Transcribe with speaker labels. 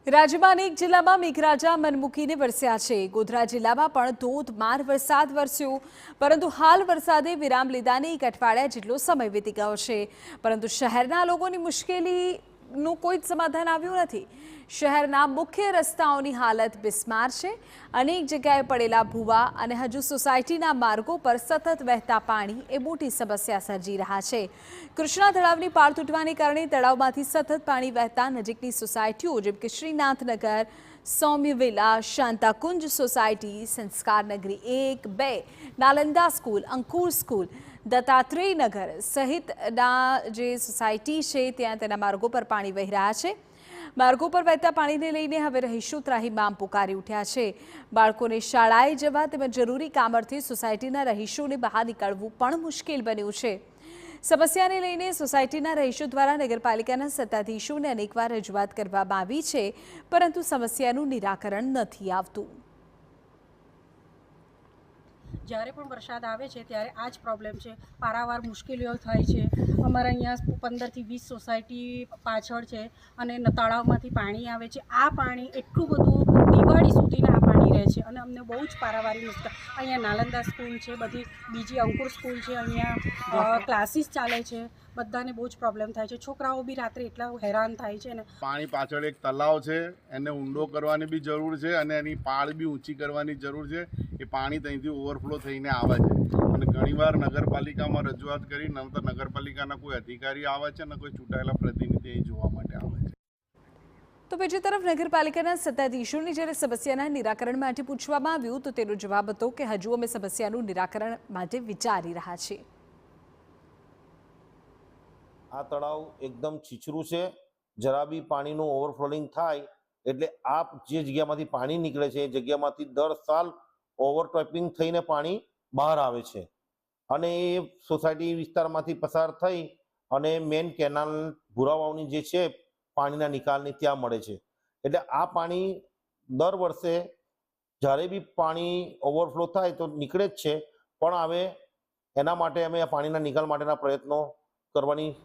Speaker 1: રાજ્યમાં અનેક જિલ્લામાં મેઘરાજા મનમૂકીને વરસ્યા છે। ગોધરા જિલ્લામાં પણ ધોધમાર વરસાદ વરસ્યો, પરંતુ હાલ વરસાદે વિરામ લીધાને એક અઠવાડિયા જેટલો સમય વીતી ગયો છે, પરંતુ શહેરના લોકોની મુશ્કેલીનું કોઈ જ સમાધાન આવ્યું નથી। શહેરના મુખ્ય રસ્તાઓની હાલત બિસ્માર છે। અનેક જગ્યાએ પડેલા ભૂવા અને હજુ સોસાયટીના માર્ગો પર સતત વહેતા પાણી એ મોટી સમસ્યા સર્જી રહ્યા છે। કૃષ્ણા તળાવની પાળ તૂટવાને કારણે તળાવમાંથી સતત પાણી વહેતા નજીકની સોસાયટીઓ જેમ કે શ્રીનાથનગર, સૌમ્ય વિલા, શાંતાકુંજ સોસાયટી, સંસ્કાર નગરી 1, 2, નાલંદા સ્કૂલ, અંકુર સ્કૂલ, દત્તાત્રેય નગર સહિતના જે સોસાયટી છે ત્યાં તેના માર્ગો પર પાણી વહી રહ્યા છે। માર્ગો પર વહેતા પાણીને લઈને હવે રહીશો ત્રાહિમામ પુકારી ઉઠ્યા છે। બાળકોને શાળાએ જવા તેમજ જરૂરી કામ અર્થે સોસાયટીના રહીશોને બહાર નીકળવું પણ મુશ્કેલ બન્યું છે। સમસ્યાને લઈને સોસાયટીના રહીશો દ્વારા નગરપાલિકાના સત્તાધીશોને અનેકવાર રજૂઆત કરવામાં આવી છે, પરંતુ સમસ્યાનું નિરાકરણ નથી આવતું।
Speaker 2: જ્યારે પણ વરસાદ આવે છે ત્યારે આ જ પ્રોબ્લેમ છે, પારાવાર મુશ્કેલીઓ થાય છે। અમારા અહીંયા 15 થી 20 સોસાયટી પાછળ છે અને તળાવમાંથી પાણી આવે છે। આ પાણી એટલું બધું દિવાળી સુધીના આ પાણી રહે છે અને અમને બહુ જ પારાવારી મુશ્કેલ। અહીંયા નાલંદા સ્કૂલ છે, બધી બીજી અંકુર સ્કૂલ છે, અહીંયા ક્લાસીસ ચાલે છે, બધાને બહુ જ પ્રોબ્લેમ થાય છે। છોકરાઓ બી રાત્રે એટલા હેરાન થાય છે ને।
Speaker 3: પાણી પાછળ એક તલાવ છે, એને ઊંડો કરવાની બી જરૂર છે અને એની પાળ બી ઊંચી કરવાની જરૂર છે। એ પાણી ત્યાંથી ઓવરફ્લો થઈને આવે છે અને ઘણીવાર નગરપાલિકામાં રજૂઆત કરી, નંતર નગરપાલિકાના કોઈ અધિકારી આવે છે ને કોઈ ચૂંટાયેલા પ્રતિનિધિ અહીં જોવા માટે આવે છે।
Speaker 1: તો બીજી તરફ નગરપાલિકાના સત્તાધીશોને જ્યારે સમસ્યાના નિરાકરણ માટે પૂછવામાં આવ્યું તો તેનો જવાબ હતો કે હજુ અમે સમસ્યાનું નિરાકરણ માટે વિચારી રહ્યા છીએ।
Speaker 4: આ તળાવ એકદમ છીછરું છે, જરા બી પાણીનું ઓવરફ્લોઈંગ થાય એટલે આ જે જગ્યામાંથી પાણી નીકળે છે એ જગ્યામાંથી દર સાલ ઓવરટોપિંગ થઈને પાણી બહાર આવે છે અને એ સોસાયટી વિસ્તારમાંથી પસાર થઈ અને મેન કેનાલ ભુરાવાવની જે છે પાણીના નિકાલની ત્યાં મળે છે। એટલે આ પાણી દર વર્ષે જ્યારે બી પાણી ઓવરફ્લો થાય તો નીકળે જ છે, પણ હવે એના માટે અમે આ પાણીના નિકાલ માટેના પ્રયત્નો કરવાની